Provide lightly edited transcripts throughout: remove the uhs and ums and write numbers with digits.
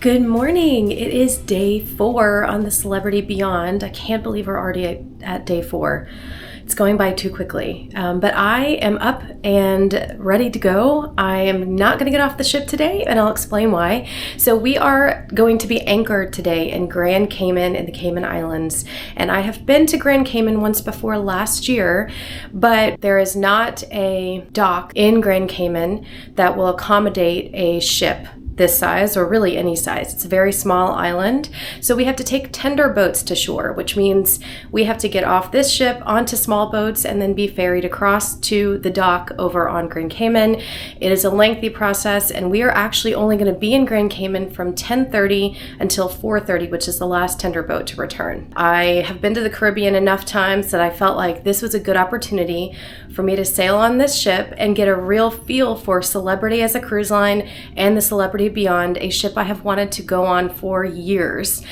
Good morning. It is day 4 on the Celebrity Beyond. I can't believe we're already at day 4. It's going by too quickly. But I am up and ready to go. I am not going to get off the ship today, and I'll explain why. So we are going to be anchored today in Grand Cayman in the Cayman Islands. And I have been to Grand Cayman once before last year, but there is not a dock in Grand Cayman that will accommodate a ship this size, or really any size. It's a very small island. So we have to take tender boats to shore, which means we have to get off this ship onto small boats and then be ferried across to the dock over on Grand Cayman. It is a lengthy process, and we are actually only going to be in Grand Cayman from 10:30 until 4:30, which is the last tender boat to return. I have been to the Caribbean enough times that I felt like this was a good opportunity for me to sail on this ship and get a real feel for Celebrity as a cruise line and the Celebrity Beyond, a ship I have wanted to go on for years.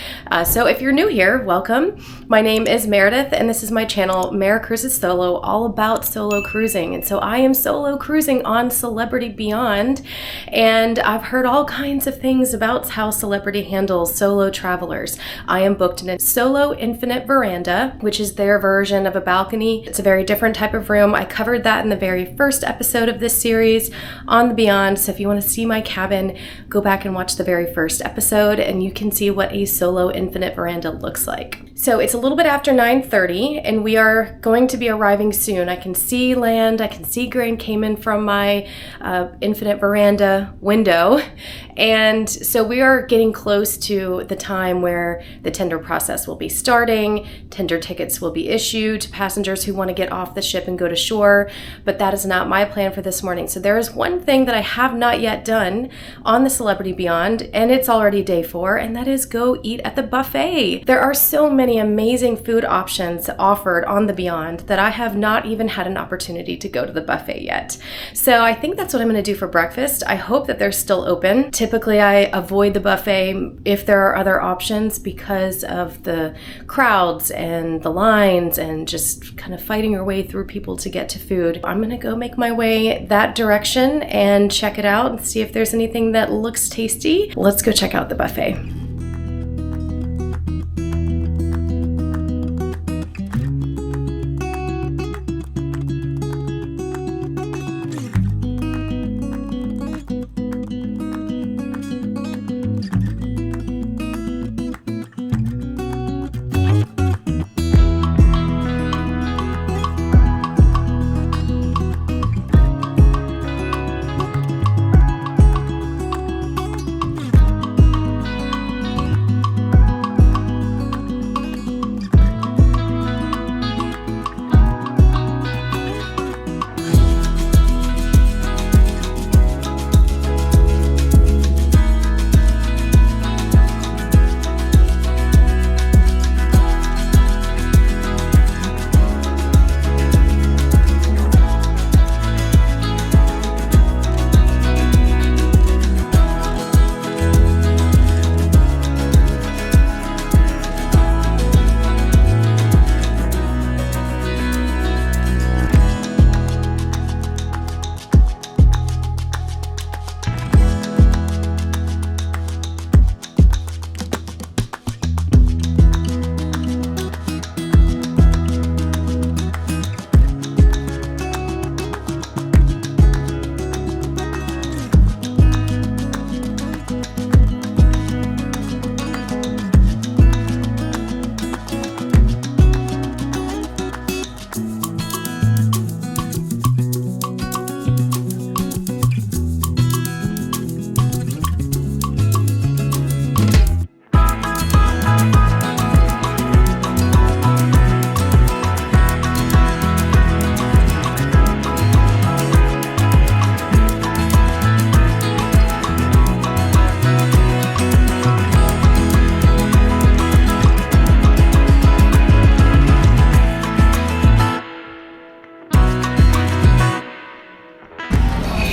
So if you're new here, welcome. My name is Meredith, and this is my channel, Mer Cruises Solo, all about solo cruising. And so I am solo cruising on Celebrity Beyond, and I've heard all kinds of things about how Celebrity handles solo travelers. I am booked in a solo infinite veranda, which is their version of a balcony. It's a very different type of room. I covered that in the very first episode of this series on the Beyond. So if you want to see my cabin, go back and watch the very first episode and you can see what a solo infinite veranda looks like. So it's a little bit after 9:30 and we are going to be arriving soon. I can see land, I can see Grand Cayman from my infinite veranda window. And so we are getting close to the time where the tender process will be starting. Tender tickets will be issued to passengers who want to get off the ship and go to shore, but that is not my plan for this morning. So there is one thing that I have not yet done on the Celebrity Beyond, and it's already day 4, and that is go eat at the buffet. There are so many amazing food options offered on the Beyond that I have not even had an opportunity to go to the buffet yet. So I think that's what I'm going to do for breakfast. I hope that they're still open. Typically, I avoid the buffet if there are other options because of the crowds and the lines and just kind of fighting your way through people to get to food. I'm going to go make my way that direction and check it out and see if there's anything that looks tasty. Let's go check out the buffet.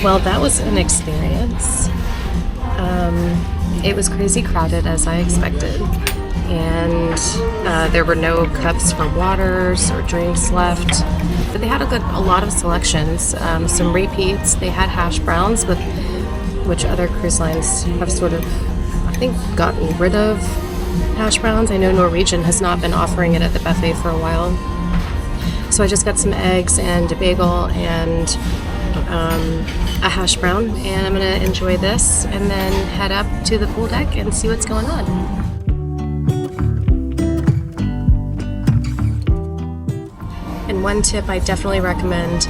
Well, that was an experience. It was crazy crowded as I expected, and there were no cups for waters or drinks left. But they had a lot of selections, some repeats. They had hash browns, which other cruise lines have sort of think, gotten rid of hash browns. I know Norwegian has not been offering it at the buffet for a while. So I just got some eggs and a bagel and a hash brown, and I'm going to enjoy this and then head up to the pool deck and see what's going on. And one tip I definitely recommend,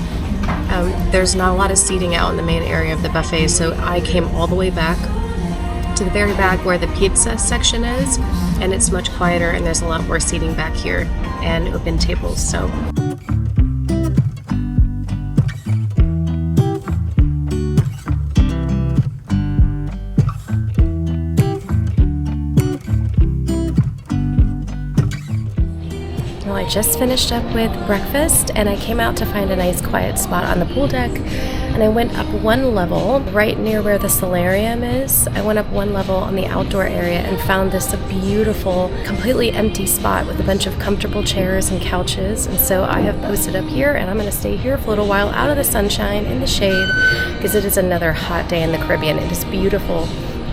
there's not a lot of seating out in the main area of the buffet, so I came all the way back to the very back where the pizza section is, and it's much quieter and there's a lot more seating back here and open tables. So I just finished up with breakfast and I came out to find a nice quiet spot on the pool deck, and I went up one level right near where the solarium is. I went up one level on the outdoor area and found this beautiful, completely empty spot with a bunch of comfortable chairs and couches, and so I have posted up here and I'm going to stay here for a little while out of the sunshine in the shade because it is another hot day in the Caribbean. It is beautiful,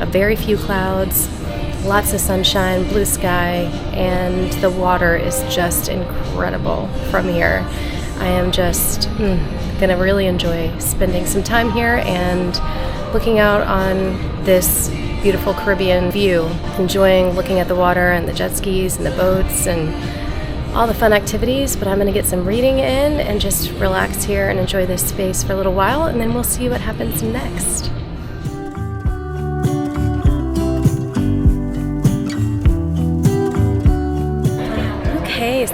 very few clouds, lots of sunshine, blue sky, and the water is just incredible from here. I am just gonna really enjoy spending some time here and looking out on this beautiful Caribbean view, enjoying looking at the water and the jet skis and the boats and all the fun activities. But I'm gonna get some reading in and just relax here and enjoy this space for a little while, and then we'll see what happens next.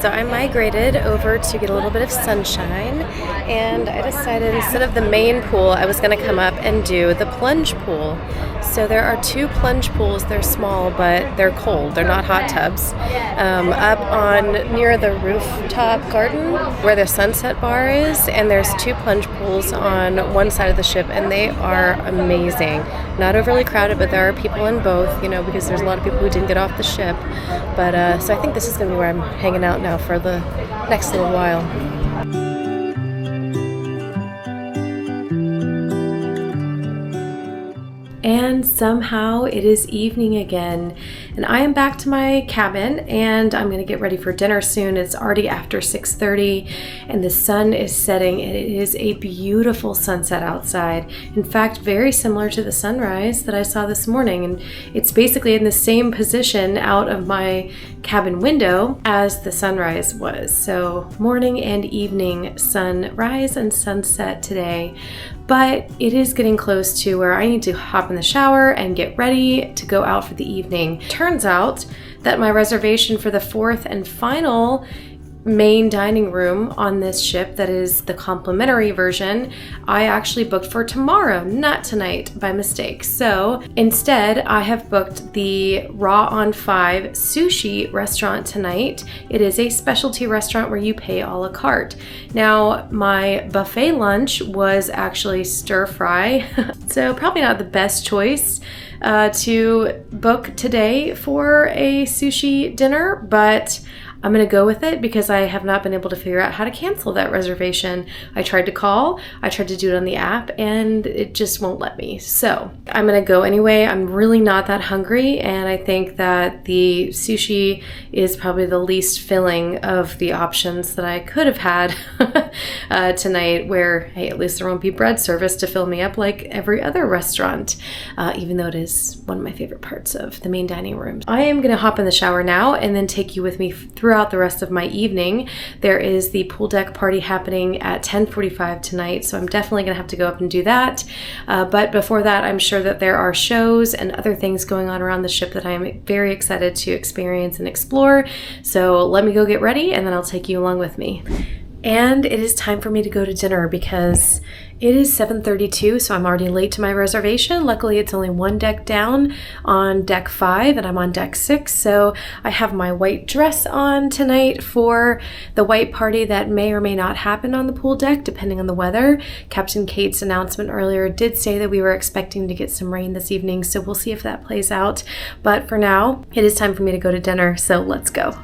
So I migrated over to get a little bit of sunshine, and I decided instead of the main pool, I was going to come up and do the plunge pool. So there are two plunge pools. They're small, but they're cold. They're not hot tubs. Up on near the rooftop garden where the sunset bar is, and there's two plunge pools on one side of the ship, and they are amazing. Not overly crowded, but there are people in both, because there's a lot of people who didn't get off the ship. But so I think this is going to be where I'm hanging out now for the next little while. And somehow it is evening again, and I am back to my cabin, and I'm gonna get ready for dinner soon. It's already after 6:30 and the sun is setting, and it is a beautiful sunset outside. In fact, very similar to the sunrise that I saw this morning, and it's basically in the same position out of my cabin window as the sunrise was. So morning and evening sunrise and sunset today. But it is getting close to where I need to hop in the shower and get ready to go out for the evening. Turns out that my reservation for the fourth and final main dining room on this ship, that is the complimentary version, I actually booked for tomorrow, not tonight, by mistake. So instead, I have booked the Raw on 5 sushi restaurant tonight. It is a specialty restaurant where you pay a la carte. Now, my buffet lunch was actually stir fry, so probably not the best choice to book today for a sushi dinner, but I'm gonna go with it because I have not been able to figure out how to cancel that reservation. I tried to call, I tried to do it on the app, and it just won't let me. So I'm gonna go anyway. I'm really not that hungry, and I think that the sushi is probably the least filling of the options that I could have had tonight, where, hey, at least there won't be bread service to fill me up like every other restaurant, even though it is one of my favorite parts of the main dining room. I am gonna hop in the shower now and then take you with me throughout the rest of my evening. There is the pool deck party happening at 10:45 tonight, so I'm definitely gonna have to go up and do that. But before that, I'm sure that there are shows and other things going on around the ship that I'm very excited to experience and explore. So let me go get ready, and then I'll take you along with me. And it is time for me to go to dinner because it is 7:32, so I'm already late to my reservation. Luckily, it's only one deck down on deck 5, and I'm on deck 6, so I have my white dress on tonight for the white party that may or may not happen on the pool deck, depending on the weather. Captain Kate's announcement earlier did say that we were expecting to get some rain this evening, so we'll see if that plays out. But for now, it is time for me to go to dinner, so let's go.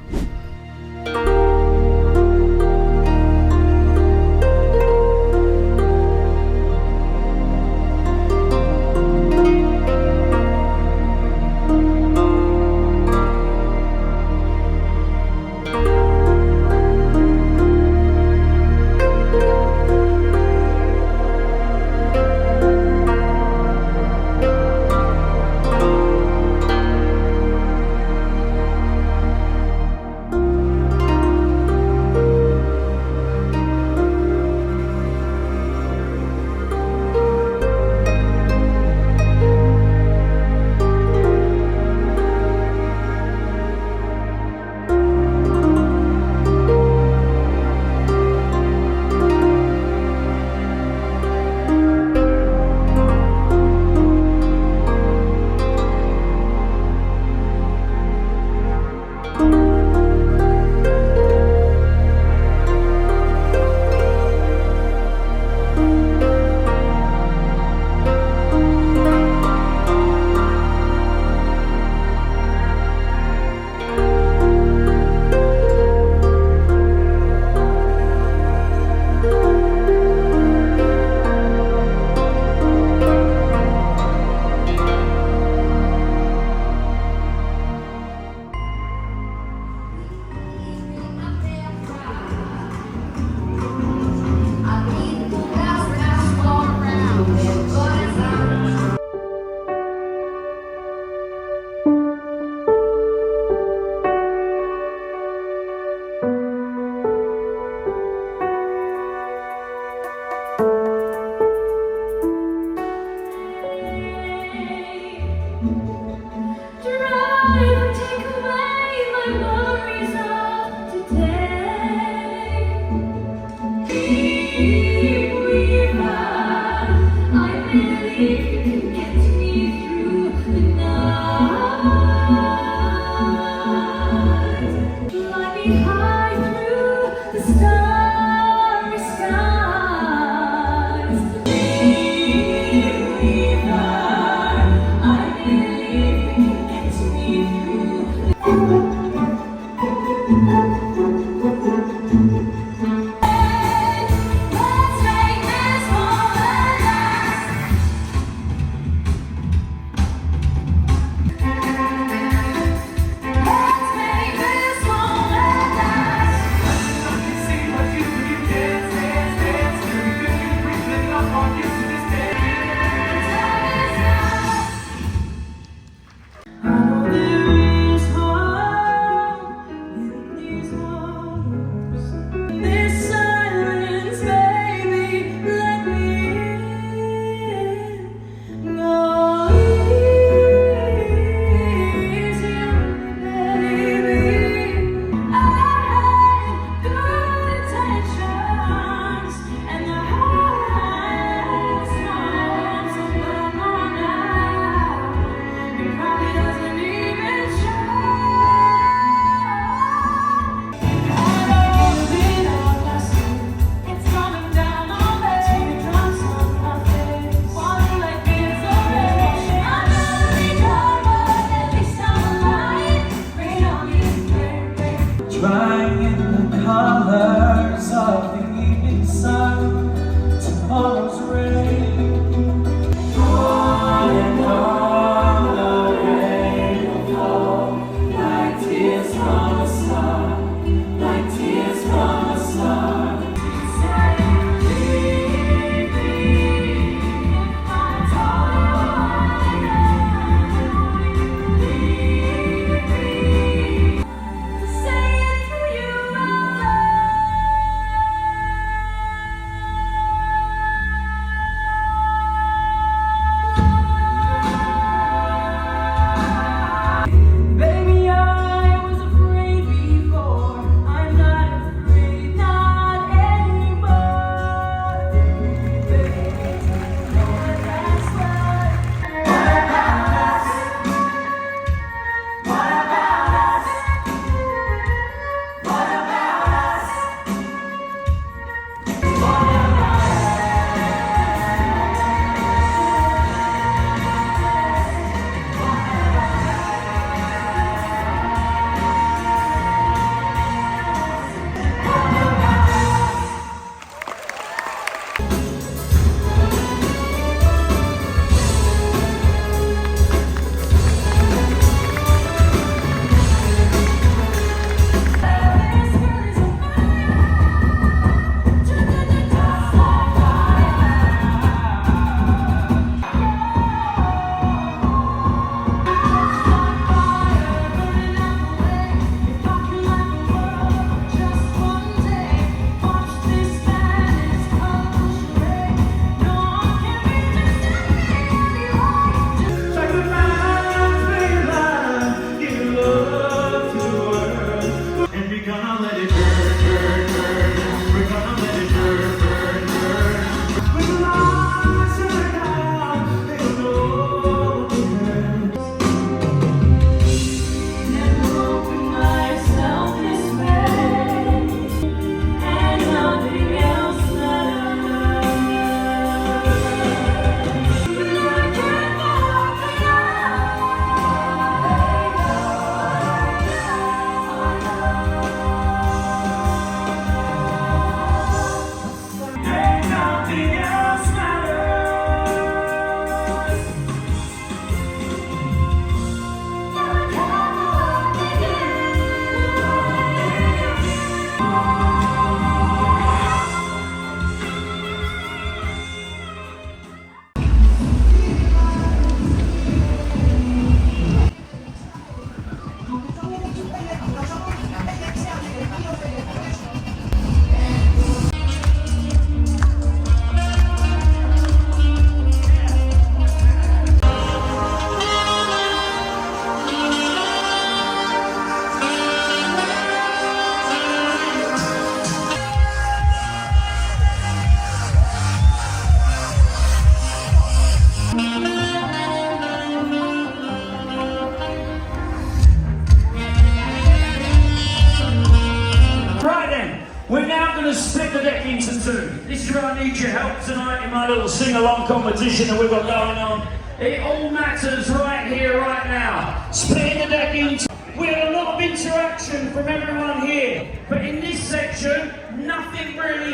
the deck into two. This is where I need your help tonight in my little sing-along competition that we've got going on. It all matters right here, right now. Splitting the deck into. We had a lot of interaction from everyone here, but in this section, nothing really